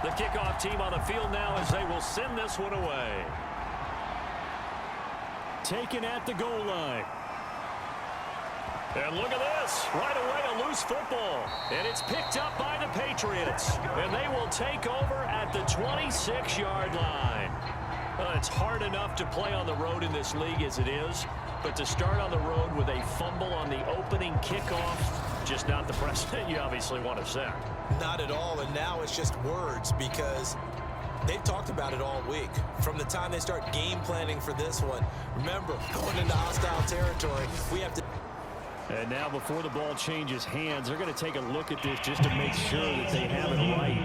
The kickoff team on the field now as they will send this one away. Taken at the goal line. And look at this. Right away, a loose football. And it's picked up by the Patriots. And they will take over at the 26-yard line. It's hard enough to play on the road in this league as it is. But to start on the road with a fumble on the opening kickoff, just not the precedent you obviously want to set. Not at all, and now it's just words because they've talked about it all week. From the time they start game planning for this one, remember, going into hostile territory, we have to... And now before the ball changes hands, they're going to take a look at this just to make sure that they have it right.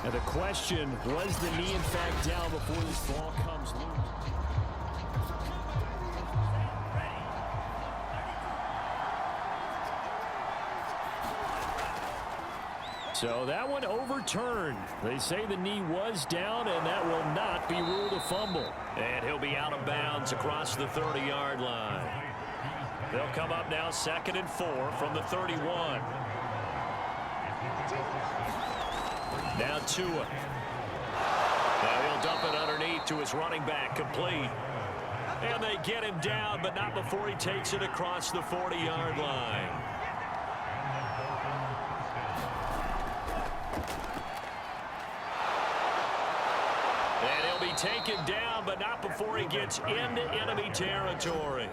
And the question, was the knee in fact down before this ball comes loose? So that one overturned. They say the knee was down, and that will not be ruled a fumble. And he'll be out of bounds across the 30-yard line. They'll come up now 2nd and 4 from the 31. Now Tua. Now he'll dump it underneath to his running back, complete. And they get him down, but not before he takes it across the 40-yard line. And he'll be taken down, but not before he gets into enemy territory.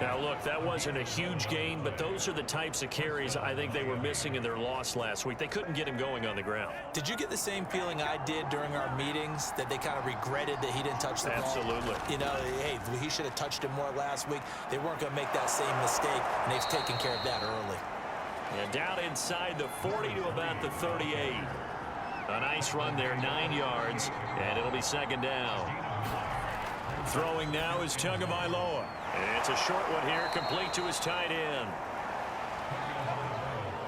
Now, look, that wasn't a huge gain, but those are the types of carries I think they were missing in their loss last week. They couldn't get him going on the ground. Did you get the same feeling I did during our meetings, that they kind of regretted that he didn't touch the ball? Absolutely. You know, hey, he should have touched it more last week. They weren't going to make that same mistake, and they've taken care of that early. And down inside the 40 to about the 38. A nice run there, 9 yards, and it'll be 2nd down. Throwing now is Tagovailoa. It's a short one here, complete to his tight end.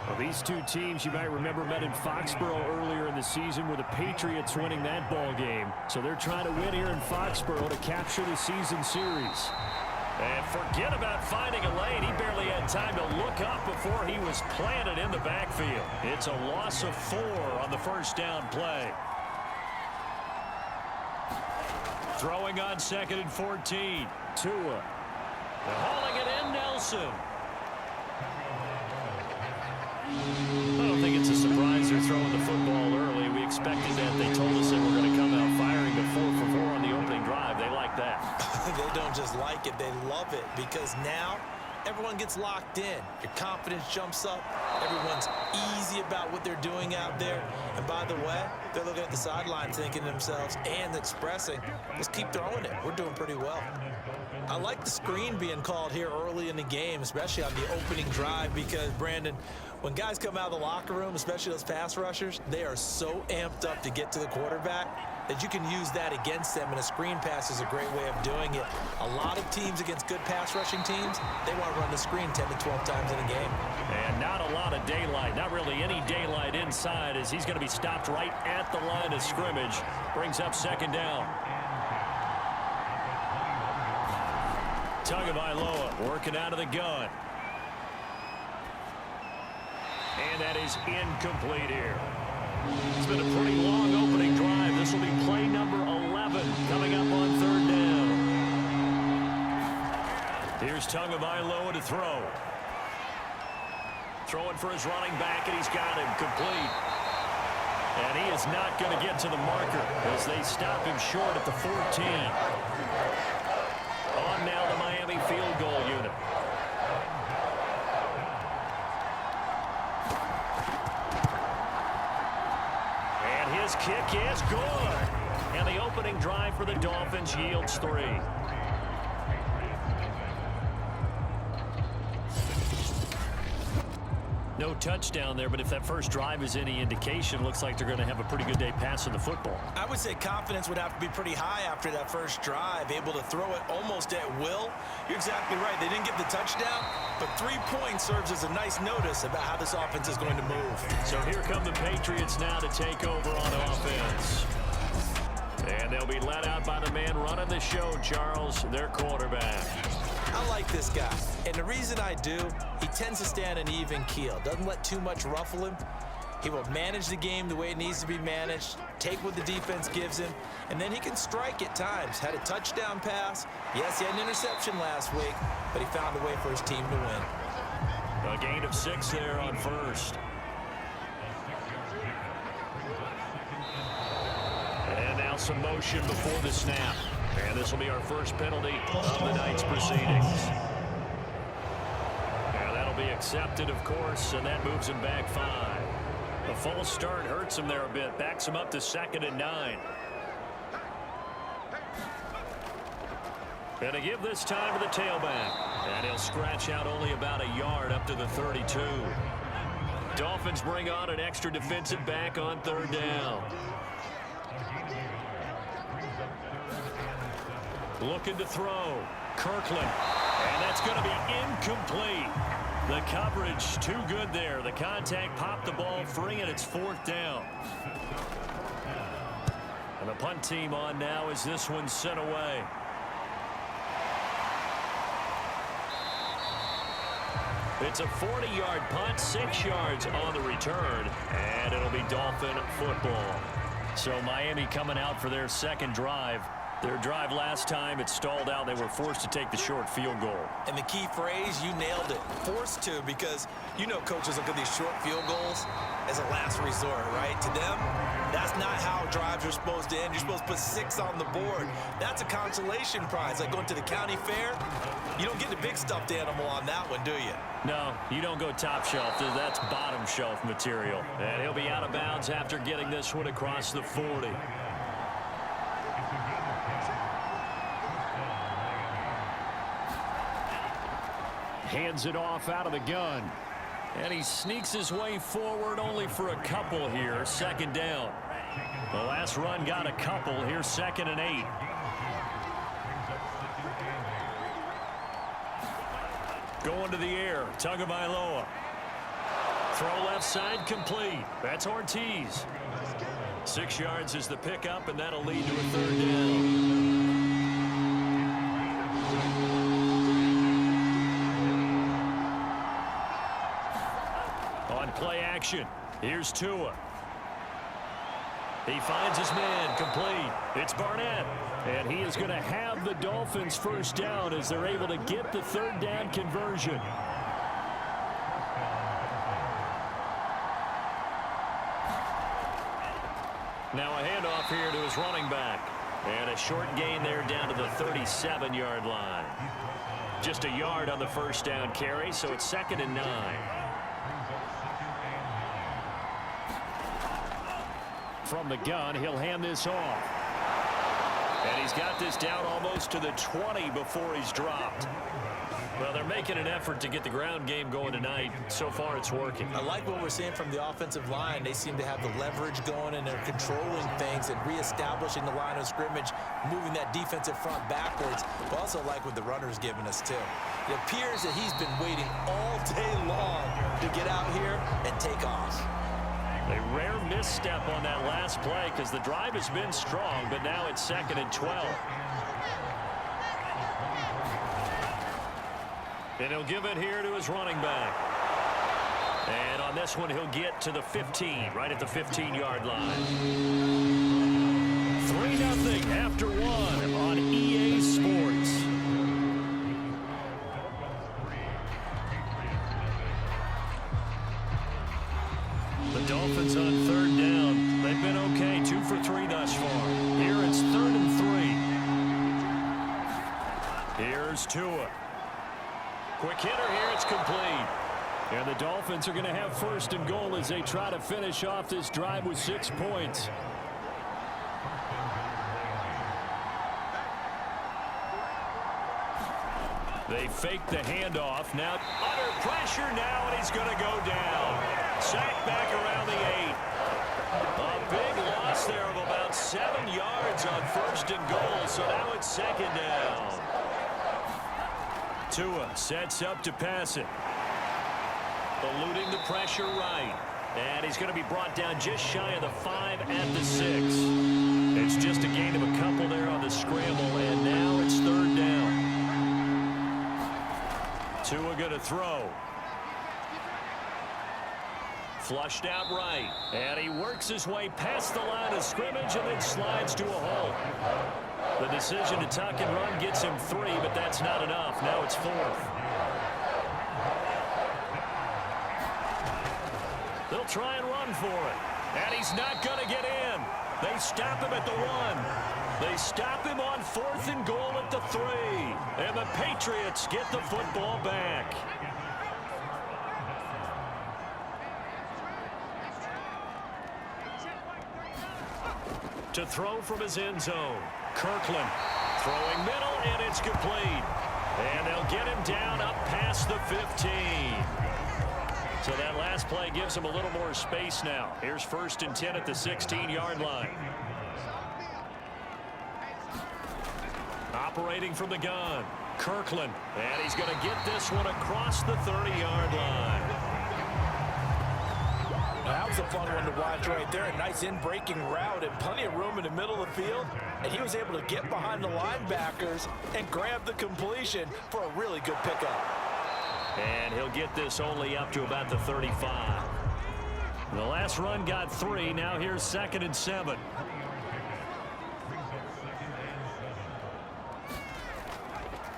Well, these two teams, you might remember, met in Foxborough earlier in the season with the Patriots winning that ball game. So they're trying to win here in Foxborough to capture the season series. And forget about finding a lane. He barely had time to look up before he was planted in the backfield. It's a loss of 4 on the first down play. Throwing on 2nd and 14. Tua. They're hauling it in, Nelson. I don't think it's a surprise they're throwing the football early. We expected that. They told us that we're going to come out firing the 4 for 4 on the opening drive. They like that. They don't just like it, they love it, because now everyone gets locked in. Your confidence jumps up. Everyone's easy about what they're doing out there. And by the way, they're looking at the sideline thinking to themselves and expressing, let's keep throwing it. We're doing pretty well. I like the screen being called here early in the game, especially on the opening drive, because, Brandon, when guys come out of the locker room, especially those pass rushers, they are so amped up to get to the quarterback that you can use that against them, and a screen pass is a great way of doing it. A lot of teams against good pass rushing teams, they want to run the screen 10 to 12 times in a game. And not a lot of daylight, not really any daylight inside, as he's going to be stopped right at the line of scrimmage. Brings up 2nd down. Tagovailoa working out of the gun. And that is incomplete here. It's been a pretty long opening drive. This will be play number 11 coming up on 3rd down. Here's Tagovailoa to throw. Throwing for his running back, and he's got him complete. And he is not going to get to the marker as they stop him short at the 14. On now the Miami field goal unit. And his kick is good. And the opening drive for the Dolphins yields 3. No touchdown there, but if that first drive is any indication, looks like they're going to have a pretty good day passing the football. I would say confidence would have to be pretty high after that first drive, able to throw it almost at will. You're exactly right. They didn't get the touchdown, but 3 points serves as a nice notice about how this offense is going to move. So here come the Patriots now to take over on offense. And they'll be led out by the man running the show, Charles, their quarterback. I like this guy, and the reason I do, he tends to stay on an even keel. Doesn't let too much ruffle him. He will manage the game the way it needs to be managed, take what the defense gives him, and then he can strike at times. Had a touchdown pass. Yes, he had an interception last week, but he found a way for his team to win. A gain of 6 there on first. And now some motion before the snap. And this will be our first penalty of the night's proceedings. And that'll be accepted, of course, and that moves him back 5. The false start hurts him there a bit. Backs him up to 2nd and 9. And to give this time to the tailback. And he'll scratch out only about a yard up to the 32. Dolphins bring on an extra defensive back on 3rd down. Looking to throw. Kirkland. And that's going to be incomplete. The coverage too good there. The contact popped the ball free, and it's 4th down. And the punt team on now as this one's sent away. It's a 40-yard punt, 6 yards on the return, and it'll be Dolphin football. So Miami coming out for their second drive. Their drive last time, it stalled out. They were forced to take the short field goal. And the key phrase, you nailed it. Forced to, because you know coaches look at these short field goals as a last resort, right? To them, that's not how drives are supposed to end. You're supposed to put 6 on the board. That's a consolation prize. Like going to the county fair, you don't get the big stuffed animal on that one, do you? No, you don't go top shelf. That's bottom shelf material. And he'll be out of bounds after getting this one across the 40. Hands it off out of the gun. And he sneaks his way forward only for a couple here. 2nd down. The last run got a couple. Here's 2nd and 8. Going to the air. Tagovailoa. Throw left side complete. That's Ortiz. 6 yards is the pickup, and that'll lead to a 3rd down. On play action, here's Tua. He finds his man, complete. It's Barnett, and he is going to have the Dolphins' 1st down as they're able to get the 3rd down conversion. Now a handoff here to his running back. And a short gain there down to the 37-yard line. Just a yard on the 1st down carry, so it's 2nd and 9. From the gun, he'll hand this off. And he's got this down almost to the 20 before he's dropped. Well, they're making an effort to get the ground game going tonight. So far, it's working. I like what we're seeing from the offensive line. They seem to have the leverage going, and they're controlling things and reestablishing the line of scrimmage, moving that defensive front backwards. But also like what the runner's giving us, too. It appears that he's been waiting all day long to get out here and take off. A rare misstep on that last play because the drive has been strong, but now it's 2nd and 12. And he'll give it here to his running back. And on this one, he'll get to the 15, right at the 15-yard line. 3-0 after 1 on EA Sports. The Dolphins on 3rd down. They've been okay, 2 for 3 thus far. Here it's 3rd and 3. Here's Tua. Quick hitter here, it's complete. And the Dolphins are going to have 1st and goal as they try to finish off this drive with 6 points. They fake the handoff. Now under pressure now, and he's going to go down. Sacked back around the 8. A big loss there of about 7 yards on 1st and goal, so now it's 2nd down. Tua sets up to pass it. Eluding the pressure right. And he's going to be brought down just shy of the 5 at the 6. It's just a gain of a couple there on the scramble, and now it's 3rd down. Tua going to throw. Flushed out right. And he works his way past the line of scrimmage and then slides to a hole. The decision to tuck and run gets him 3, but that's not enough. Now it's 4th. They'll try and run for it. And he's not going to get in. They stop him at the 1. They stop him on 4th and goal at the 3. And the Patriots get the football back. To throw from his end zone. Kirkland throwing middle, and it's complete. And they'll get him down up past the 15. So that last play gives him a little more space now. Here's 1st and 10 at the 16-yard line. Operating from the gun. Kirkland. And he's going to get this one across the 30-yard line. That was a fun one to watch right there. A nice in-breaking route and plenty of room in the middle of the field. And he was able to get behind the linebackers and grab the completion for a really good pickup. And he'll get this only up to about the 35. The last run got 3. Now here's 2nd and 7.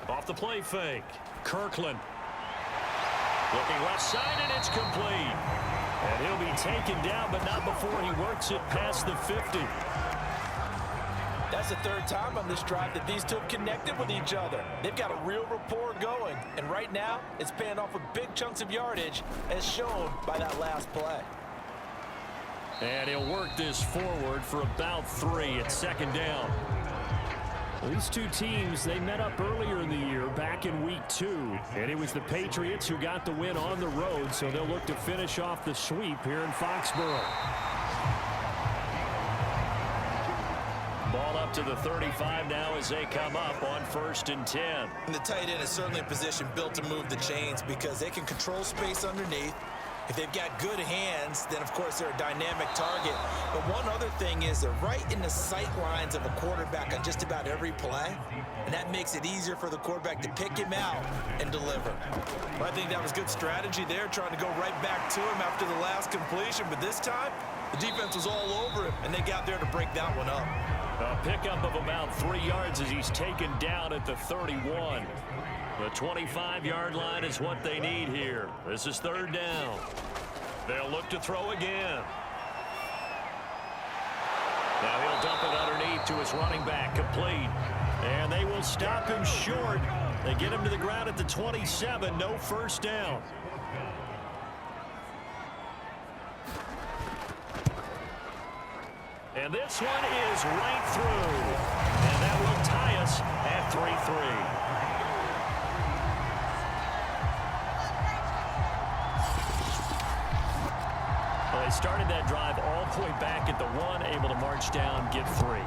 Off the play fake. Kirkland. Looking left side, and it's complete. And he'll be taken down, but not before he works it past the 50. That's the 3rd time on this drive that these two have connected with each other. They've got a real rapport going. And right now, it's paying off with big chunks of yardage, as shown by that last play. And he'll work this forward for about 3 at 2nd down. These two teams, they met up earlier in the year back in week 2. And it was the Patriots who got the win on the road, so they'll look to finish off the sweep here in Foxborough. Ball up to the 35 now as they come up on 1st and 10. And the tight end is certainly a position built to move the chains because they can control space underneath. If they've got good hands, then of course they're a dynamic target. But one other thing is they're right in the sight lines of a quarterback on just about every play. And that makes it easier for the quarterback to pick him out and deliver. Well, I think that was good strategy there, trying to go right back to him after the last completion. But this time, the defense was all over him, and they got there to break that one up. A pickup of about 3 yards as he's taken down at the 31. The 25-yard line is what they need here. This is 3rd down. They'll look to throw again. Now he'll dump it underneath to his running back, complete. And they will stop him short. They get him to the ground at the 27, no 1st down. And this one is right through. And that will tie us at 3-3. They started that drive all the way back at the 1, able to march down, get 3.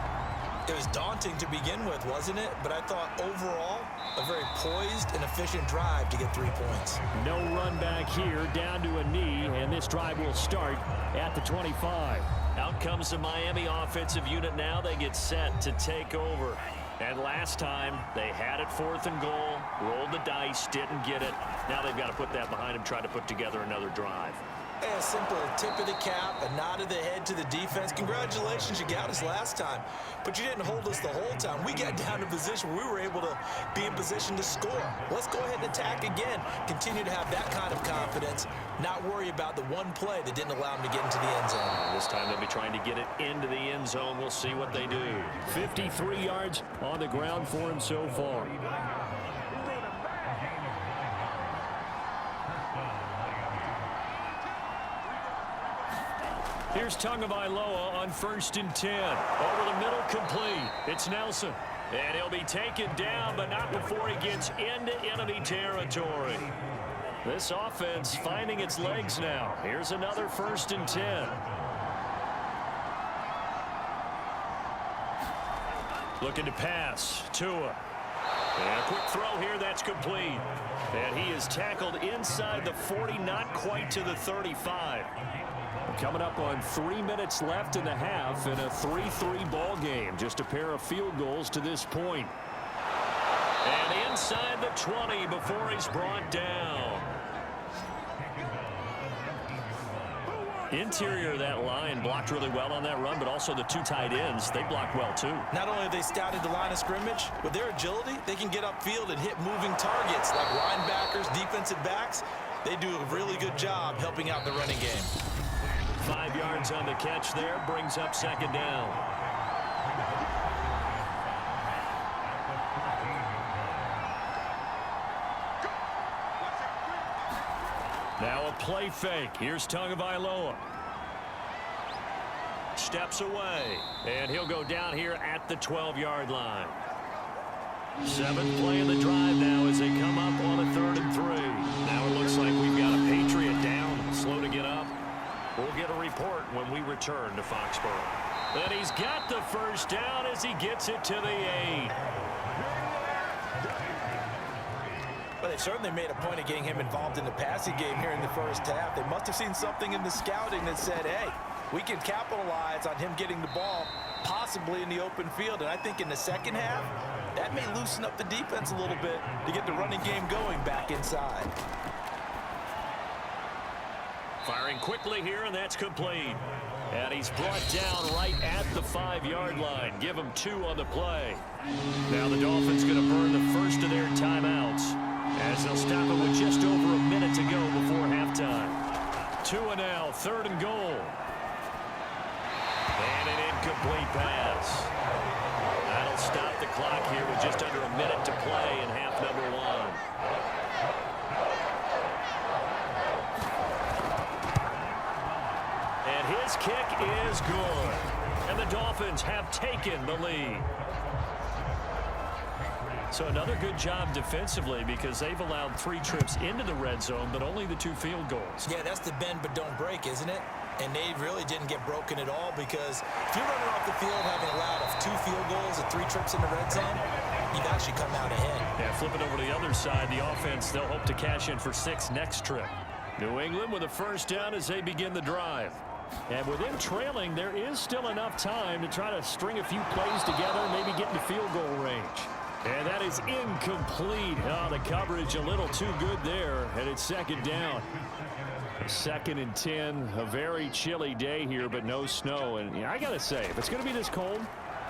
It was daunting to begin with, wasn't it? But I thought overall, a very poised and efficient drive to get 3 points. No run back here, down to a knee, and this drive will start at the 25. Out comes the Miami offensive unit now. They get set to take over. And last time, they had it 4th and goal, rolled the dice, didn't get it. Now they've got to put that behind them, try to put together another drive. A simple tip of the cap, a nod of the head to the defense. Congratulations, you got us last time, but you didn't hold us the whole time. We got down to a position where we were able to be in position to score. Let's go ahead and attack again. Continue to have that kind of confidence, not worry about the one play that didn't allow them to get into the end zone. This time they'll be trying to get it into the end zone. We'll see what they do. 53 yards on the ground for him so far. Here's Tagovailoa on 1st and 10. Over the middle, complete. It's Nelson. And he'll be taken down, but not before he gets into enemy territory. This offense finding its legs now. Here's another 1st and 10. Looking to pass. Tua. And a quick throw here, that's complete. And he is tackled inside the 40, not quite to the 35. Coming up on 3 minutes left in the half in a 3-3 ball game. Just a pair of field goals to this point. And inside the 20 before he's brought down. Interior of that line blocked really well on that run, but also the two tight ends, they blocked well too. Not only have they scouted the line of scrimmage, with their agility, they can get upfield and hit moving targets like linebackers, defensive backs. They do a really good job helping out the running game. 5 yards on the catch there, brings up second down. Now a play fake. Here's Tagovailoa. Steps away, and he'll go down here at the 12-yard line. 7th play of the drive now as they come up on a 3rd and 3. Now it looks like we've got a Patriot down, slow to get up. We'll get a report when we return to Foxborough. And he's got the first down as he gets it to the 8. Well, they certainly made a point of getting him involved in the passing game here in the first half. They must have seen something in the scouting that said, hey, we can capitalize on him getting the ball possibly in the open field. And I think in the second half, that may loosen up the defense a little bit to get the running game going back inside. Firing quickly here, and that's complete. And he's brought down right at the 5-yard line. Give him 2 on the play. Now the Dolphins going to burn the first of their timeouts as they'll stop it with just over a minute to go before halftime. 2 and now, 3rd and goal. And an incomplete pass. That'll stop the clock here with just under a minute to play in half number 1. And his kick is good. And the Dolphins have taken the lead. So another good job defensively because they've allowed 3 trips into the red zone, but only the 2 field goals. Yeah, that's the bend but don't break, isn't it? And they really didn't get broken at all because if you're running off the field having allowed 2 field goals and 3 trips in the red zone, you've actually come out ahead. Yeah, flipping over to the other side, the offense, they'll hope to cash in for 6 next trip. New England with a first down as they begin the drive. And with them trailing, there is still enough time to try to string a few plays together, maybe get into field goal range. And that is incomplete. Oh, the coverage a little too good there, and it's second down. 2nd and 10, a very chilly day here, but no snow. And I got to say, if it's going to be this cold,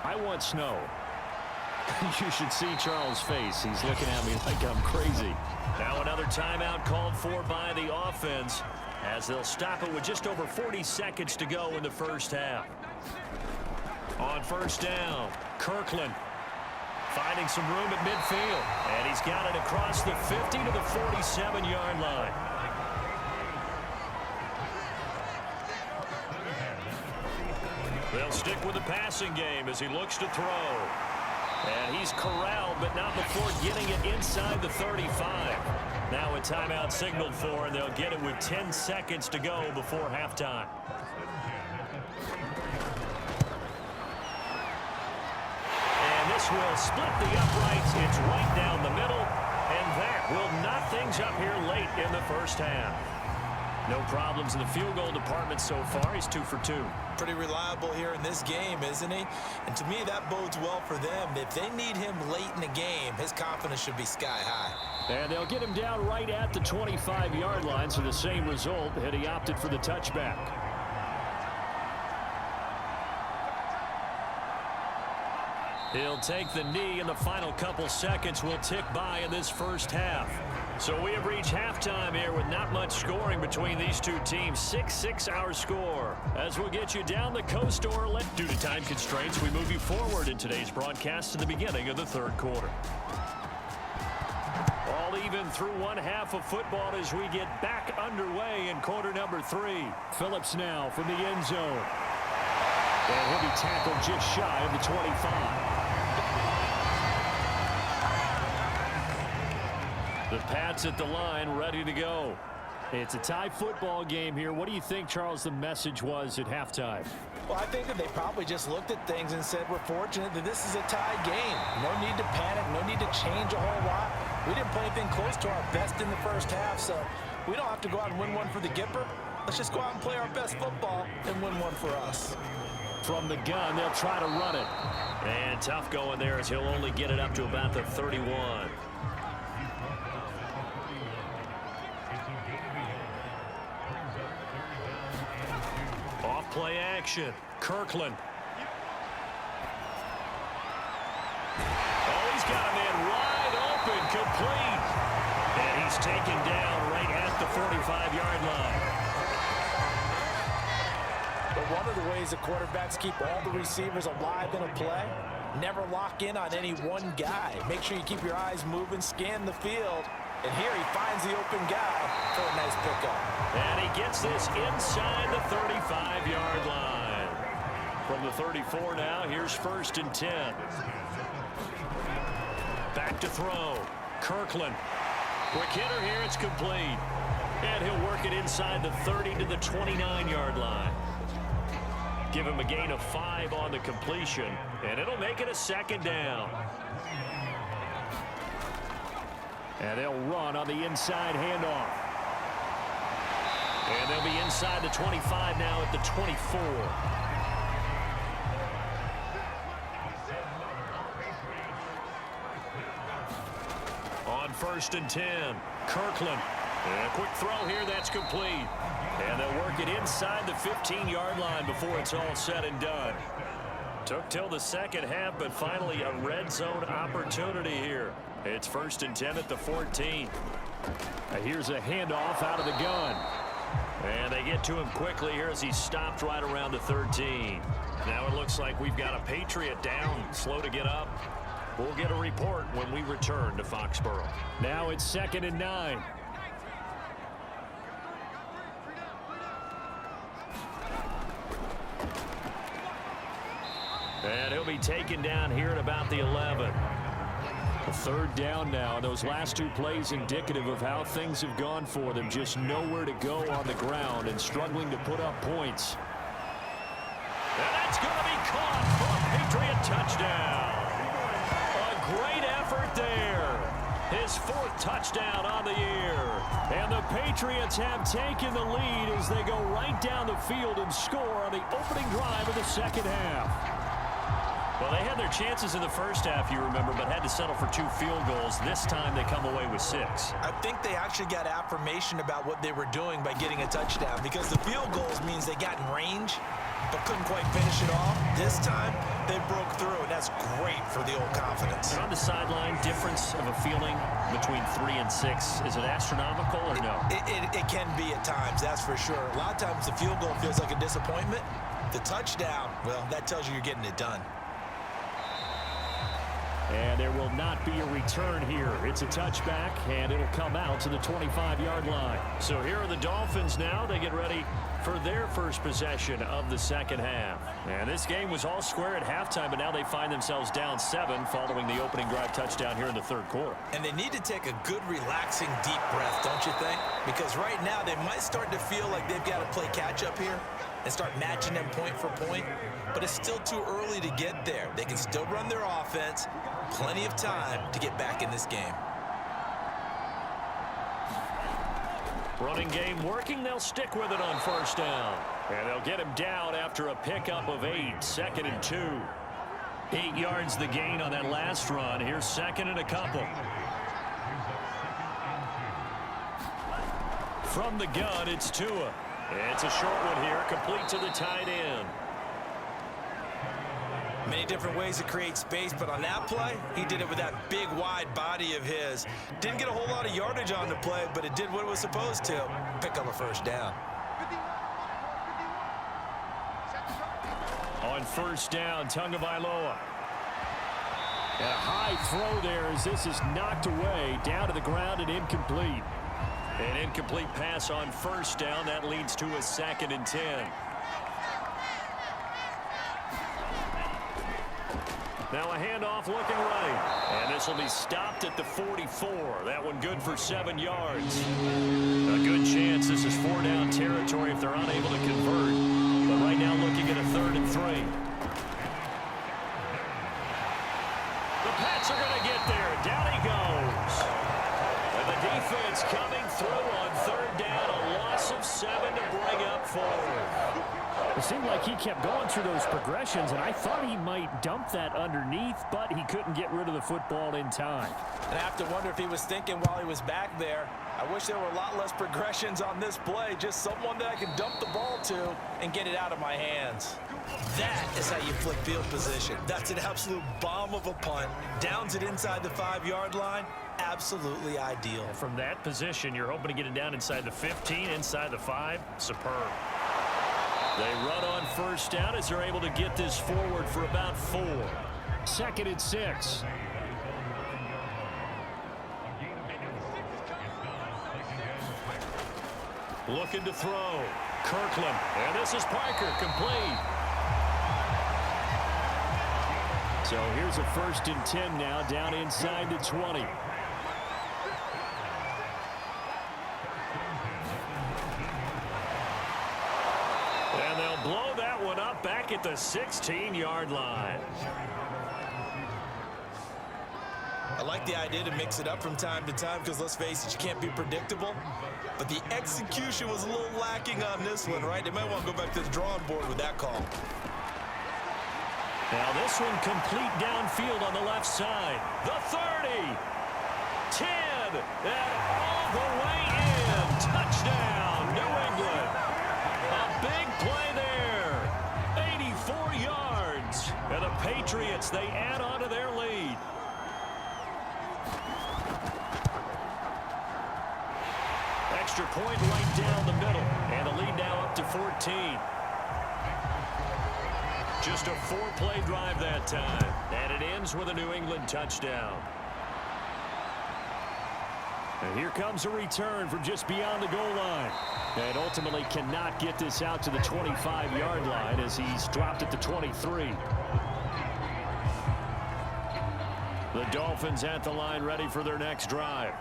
I want snow. You should see Charles' face. He's looking at me like I'm crazy. Now another timeout called for by the offense as they'll stop it with just over 40 seconds to go in the first half. On first down, Kirkland finding some room at midfield. And he's got it across the 50 to the 47-yard line. They'll stick with the passing game as he looks to throw. And he's corralled, but not before getting it inside the 35. Now a timeout signaled for, and they'll get it with 10 seconds to go before halftime. And this will split the uprights. It's right down the middle, and that will knock things up here late in the first half. No problems in the field goal department so far. He's 2 for 2. Pretty reliable here in this game, isn't he? And to me, that bodes well for them. If they need him late in the game, his confidence should be sky high. And they'll get him down right at the 25-yard line, so the same result, and he opted for the touchback. He'll take the knee, and the final couple seconds will tick by in this first half. So we have reached halftime here with not much scoring between these two teams. 6-6 our score. As we'll get you down the coast or due to time constraints, we move you forward in today's broadcast to the beginning of the 3rd quarter. All even through one half of football as we get back underway in quarter number 3. Phillips now from the end zone. And he'll be tackled just shy of the 25. The Pats at the line, ready to go. It's a tie football game here. What do you think, Charles, the message was at halftime? Well, I think that they probably just looked at things and said, we're fortunate that this is a tie game. No need to panic, no need to change a whole lot. We didn't play anything close to our best in the first half, so we don't have to go out and win one for the Gipper. Let's just go out and play our best football and win one for us. From the gun, they'll try to run it. And tough going there as he'll only get it up to about the 31. Off play action. Kirkland. Oh, he's got a man wide open, complete. And he's taken down right at the 45-yard line. But one of the ways the quarterbacks keep all the receivers alive in a play, never lock in on any one guy. Make sure you keep your eyes moving, scan the field. And here he finds the open guy for a nice pickup. And he gets this inside the 35-yard line. From the 34 now, here's 1st and 10. Back to throw. Kirkland. Quick hitter here, it's complete. And he'll work it inside the 30 to the 29-yard line. Give him a gain of 5 on the completion, and it'll make it a 2nd down. And they'll run on the inside handoff. And they'll be inside the 25 now at the 24. On 1st and 10, Kirkland. And a quick throw here, that's complete. And they'll work it inside the 15-yard line before it's all said and done. Took till the second half, but finally a red zone opportunity here. It's 1st and 10 at the 14. Here's a handoff out of the gun. And they get to him quickly here as he's stopped right around the 13. Now it looks like we've got a Patriot down, slow to get up. We'll get a report when we return to Foxborough. Now it's 2nd and 9. And he'll be taken down here at about the 11. A 3rd down now. Those last 2 plays indicative of how things have gone for them. Just nowhere to go on the ground and struggling to put up points. And that's going to be caught for a Patriot touchdown. A great effort there. His 4th touchdown on the year. And the Patriots have taken the lead as they go right down the field and score on the opening drive of the 2nd half. Well, they had their chances in the first half, you remember, but had to settle for 2 field goals. This time they come away with 6. I think they actually got affirmation about what they were doing by getting a touchdown, because the field goals means they got in range but couldn't quite finish it off. This time they broke through, and that's great for the old confidence. And on the sideline, difference of a feeling between 3 and 6. Is it astronomical or no? It can be at times, that's for sure. A lot of times the field goal feels like a disappointment. The touchdown, well, that tells you you're getting it done. And there will not be a return here. It's a touchback, and it'll come out to the 25-yard line. So here are the Dolphins now. They get ready for their first possession of the second half. And this game was all square at halftime, but now they find themselves down 7 following the opening drive touchdown here in the third quarter. And they need to take a good, relaxing, deep breath, don't you think? Because right now they might start to feel like they've got to play catch-up here and start matching them point for point. But it's still too early to get there. They can still run their offense. Plenty of time to get back in this game. Running game working. They'll stick with it on first down. And they'll get him down after a pickup of 8. 2nd and 2. 8 yards the gain on that last run. Here's 2nd and a couple. From the gun, it's Tua. It's a short one here, complete to the tight end. Many different ways to create space, but on that play, he did it with that big, wide body of his. Didn't get a whole lot of yardage on the play, but it did what it was supposed to. Pick up a first down. On first down, Tagovailoa. And a high throw there as this is knocked away, down to the ground and incomplete. An incomplete pass on first down. That leads to a 2nd and 10. Now a handoff looking right. And this will be stopped at the 44. That one good for 7 yards. A good chance this is 4-down territory if they're unable to convert. But right now looking at a 3rd and 3. The Pats are going to get there. Down he goes. And the defense coming through on 3rd down. A loss of 7 to bring up forward. It seemed like he kept going through those progressions, and I thought he might dump that underneath, but he couldn't get rid of the football in time. And I have to wonder if he was thinking while he was back there, I wish there were a lot less progressions on this play, just someone that I can dump the ball to and get it out of my hands. That is how you flip field position. That's an absolute bomb of a punt. Downs it inside the 5-yard line. Absolutely ideal. From that position, you're hoping to get it down inside the 15, inside the 5. Superb. They run on first down as they're able to get this forward for about 4. 2nd and 6. Looking to throw. Kirkland. And this is Parker, complete. So here's a 1st and 10 now, down inside the 20. And they'll blow that one up back at the 16-yard line. I like the idea to mix it up from time to time because, let's face it, you can't be predictable. But the execution was a little lacking on this one, right? They might want to go back to the drawing board with that call. Now this one complete downfield on the left side. The 30. 10. And all the way in. Touchdown, New England. A big play there. 84 yards. And the Patriots, they add on to their lead. Extra point right down the middle. And the lead now up to 14. Just a 4-play drive that time. And it ends with a New England touchdown. And here comes a return from just beyond the goal line. And ultimately cannot get this out to the 25-yard line as he's dropped at the 23. The Dolphins at the line ready for their next drive.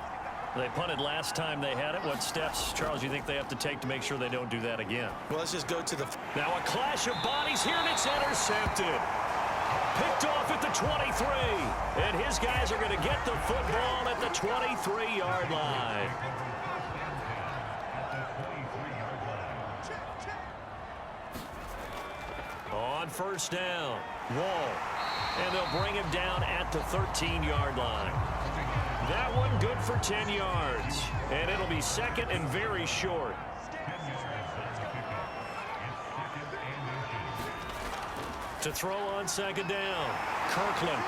They punted last time they had it. What steps, Charles, you think they have to take to make sure they don't do that again? Well, let's just go to the... Now a clash of bodies here, and it's intercepted. Picked off at the 23. And his guys are going to get the football at the 23-yard line. On first down, Wall. And they'll bring him down at the 13-yard line. That one good for 10 yards. And it'll be 2nd and very short. To throw on 2nd down, Kirkland.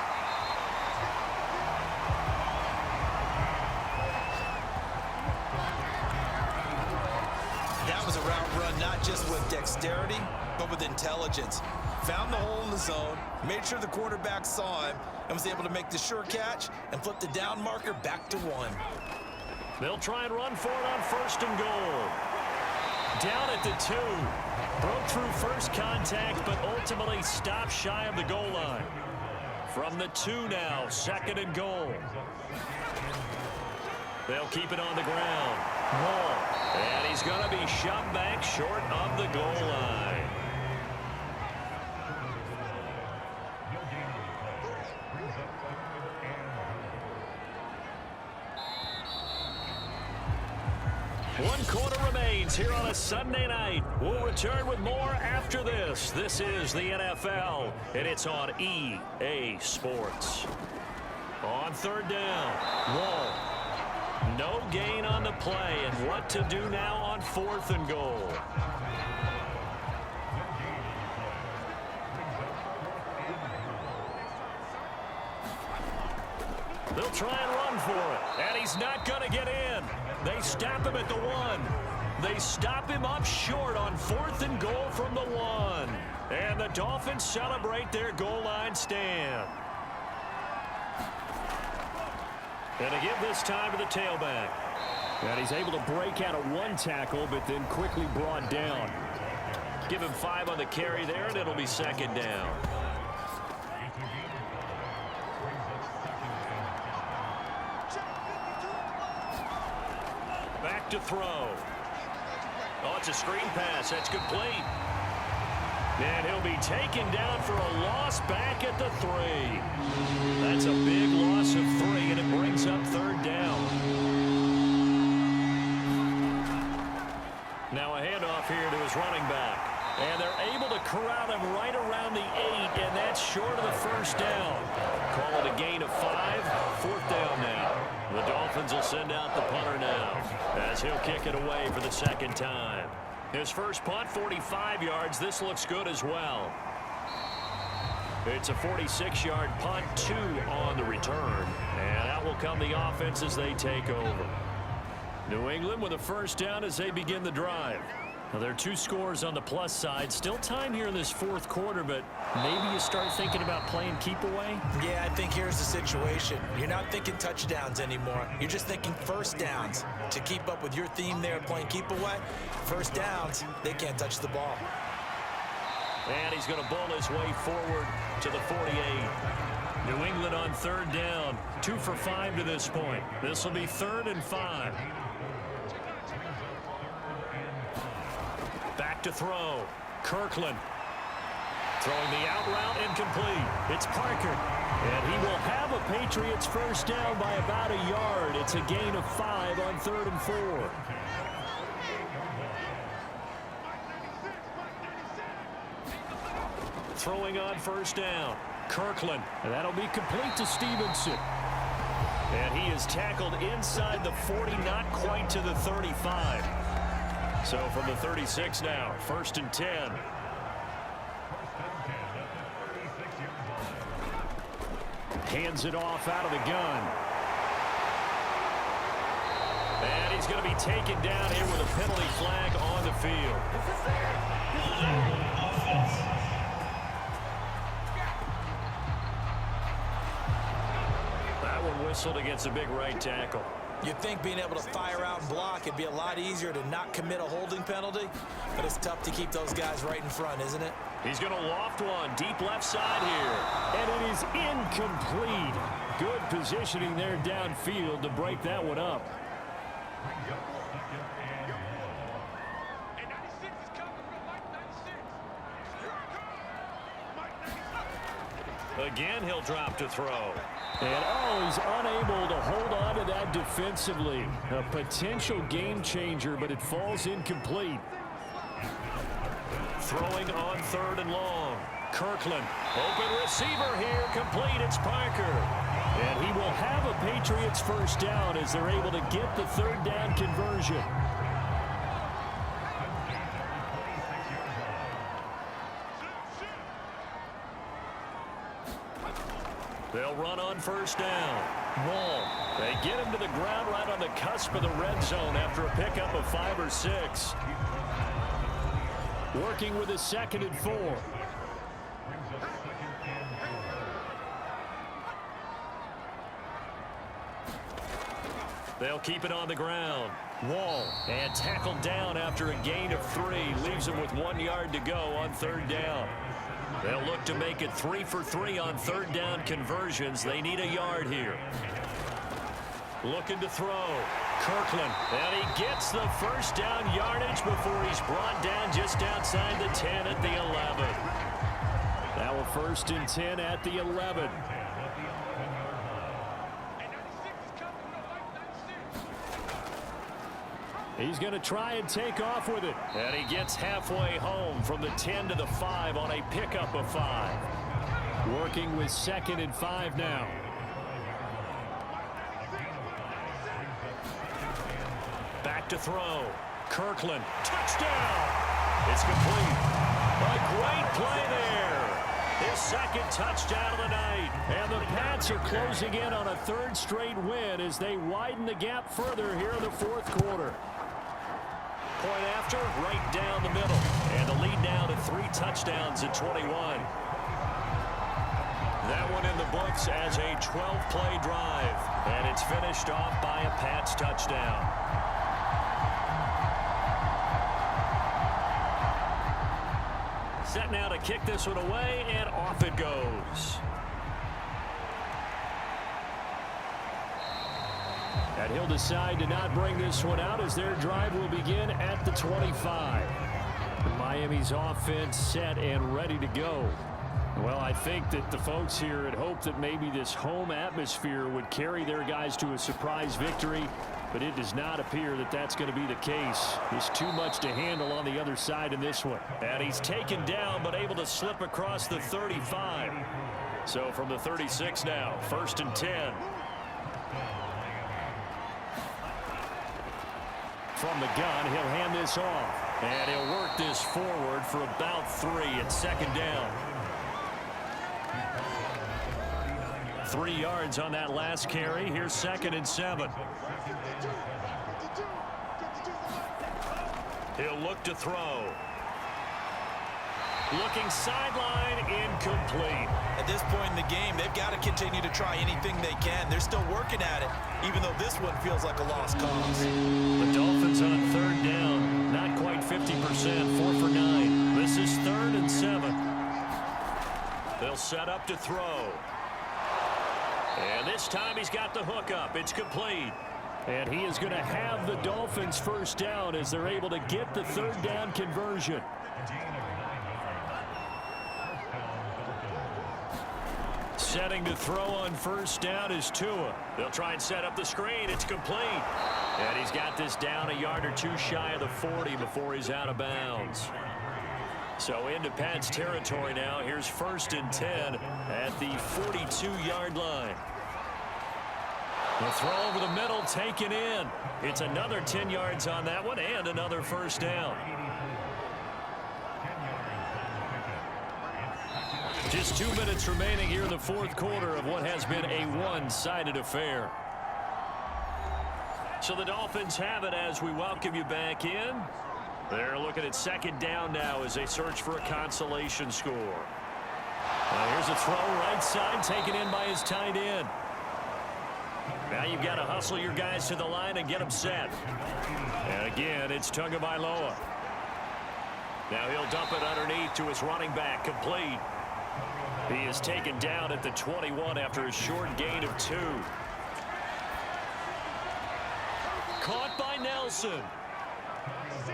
That was a route run not just with dexterity, but with intelligence. Found the hole in the zone, made sure the quarterback saw him, and was able to make the sure catch and flip the down marker back to 1. They'll try and run for it on 1st and goal. Down at the 2. Broke through first contact, but ultimately stopped shy of the goal line. From the 2 now, 2nd and goal. They'll keep it on the ground. Wall. And he's going to be shoved back short of the goal line. One quarter remains here on a Sunday night. We'll return with more after this. This is the NFL, and it's on EA Sports. On 3rd down, Wall. No gain on the play, and what to do now on 4th and goal. They'll try and run for it, and he's not going to get in. They stop him at the 1. They stop him up short on 4th and goal from the 1. And the Dolphins celebrate their goal line stand. And to give this time to the tailback. And he's able to break out of 1 tackle, but then quickly brought down. Give him 5 on the carry there, and it'll be 2nd down. Back to throw. Oh, it's a screen pass. That's complete. And he'll be taken down for a loss back at the 3. That's a big loss of 3, and it brings up 3rd down. Now a handoff here to his running back. And they're able to corral him right around the 8, and that's short of the first down. Call it a gain of 5, 4th down now. The Dolphins will send out the punter now as he'll kick it away for the 2nd time. His first punt, 45 yards. This looks good as well. It's a 46-yard punt, 2 on the return. And out will come the offense as they take over. New England with a first down as they begin the drive. Now, there are 2 scores on the plus side. Still time here in this 4th quarter, but maybe you start thinking about playing keep away? Yeah, I think here's the situation. You're not thinking touchdowns anymore. You're just thinking first downs. To keep up with your theme there playing keep away, first downs, they can't touch the ball. And he's going to bull his way forward to the 48. New England on 3rd down. 2 for 5 to this point. This will be 3rd and 5. Back to throw. Kirkland. Throwing the out route incomplete. It's Parker. And he will have a Patriots first down by about a yard. It's a gain of 5 on 3rd and 4. Throwing on first down. Kirkland. And that'll be complete to Stevenson. And he is tackled inside the 40, not quite to the 35. So from the 36 now, 1st and 10. Hands it off out of the gun. And he's going to be taken down here with a penalty flag on the field. That one whistled against a big right tackle. You'd think being able to fire out and block, it'd be a lot easier to not commit a holding penalty, but it's tough to keep those guys right in front, isn't it? He's going to loft one deep left side here. And it is incomplete. Good positioning there downfield to break that one up. Again, he'll drop to throw. And, he's unable to hold on to that defensively. A potential game changer, but it falls incomplete. Throwing on 3rd and long. Kirkland. Open receiver here. Complete. It's Parker. And he will have a Patriots first down as they're able to get the 3rd down conversion. They'll run on first down. Wall. They get him to the ground right on the cusp of the red zone after a pickup of 5 or 6. Working with a 2nd and 4. They'll keep it on the ground. Wall. And tackled down after a gain of 3. Leaves him with 1 yard to go on 3rd down. They'll look to make it 3 for 3 on 3rd down conversions. They need a yard here. Looking to throw. Kirkland. And he gets the first down yardage before he's brought down just outside the 10 at the 11. Now a 1st and 10 at the 11. He's going to try and take off with it. And he gets halfway home from the 10 to the 5 on a pickup of 5. Working with 2nd and 5 now. Back to throw. Kirkland. Touchdown. It's complete. A great play there. His 2nd touchdown of the night. And the Pats are closing in on a 3rd straight win as they widen the gap further here in the 4th quarter. Point after, right down the middle. And the lead now to 3 touchdowns at 21. That one in the books as a 12-play drive. And it's finished off by a Pats touchdown. Set now to kick this one away, and off it goes. And he'll decide to not bring this one out as their drive will begin at the 25. Miami's offense set and ready to go. Well, I think that the folks here had hoped that maybe this home atmosphere would carry their guys to a surprise victory, but it does not appear that that's going to be the case. There's too much to handle on the other side in this one. And he's taken down, but able to slip across the 35. So from the 36 now, 1st and 10. From the gun, he'll hand this off. And he'll work this forward for about 3 at 2nd down. 3 yards on that last carry. Here's 2nd and 7. He'll look to throw. Looking sideline, incomplete. At this point in the game, they've got to continue to try anything they can. They're still working at it, even though this one feels like a lost cause. The Dolphins on 3rd down, not quite 50%, 4 for 9. This is 3rd and 7. They'll set up to throw. And this time he's got the hook up. It's complete. And he is going to have the Dolphins 1st down as they're able to get the 3rd down conversion. Setting to throw on 1st down is Tua. They'll try and set up the screen. It's complete. And he's got this down a yard or 2 shy of the 40 before he's out of bounds. So into Pat's territory now. Here's 1st and 10 at the 42-yard line. The throw over the middle taken in. It's another 10 yards on that one and another 1st down. Just 2 minutes remaining here in the 4th quarter of what has been a one-sided affair. So the Dolphins have it as we welcome you back in. They're looking at 2nd down now as they search for a consolation score. Here's a throw right side taken in by his tight end. Now you've got to hustle your guys to the line and get them set. And again, it's Tagovailoa. Now he'll dump it underneath to his running back, complete. He is taken down at the 21 after a short gain of 2. Caught by Nelson.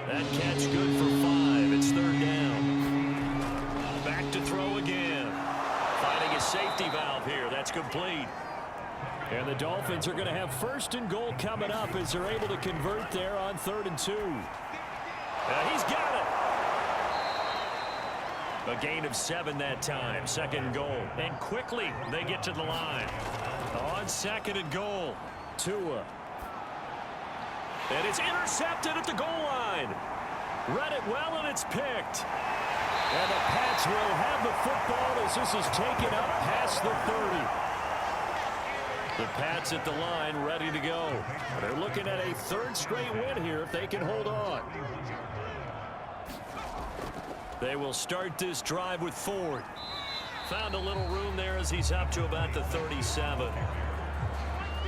That catch good for 5. It's 3rd down. Back to throw again. Finding a safety valve here. That's complete. And the Dolphins are going to have 1st and goal coming up as they're able to convert there on 3rd and 2. He's got it. A gain of 7 that time. 2nd goal. And quickly they get to the line. On 2nd and goal. Tua. And it's intercepted at the goal line. Read it well, and it's picked. And the Pats will have the football as this is taken up past the 30. The Pats at the line ready to go. They're looking at a 3rd straight win here if they can hold on. They will start this drive with Ford. Found a little room there as he's up to about the 37.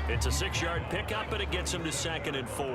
It's a 6-yard pickup, and it gets him to 2nd and 4.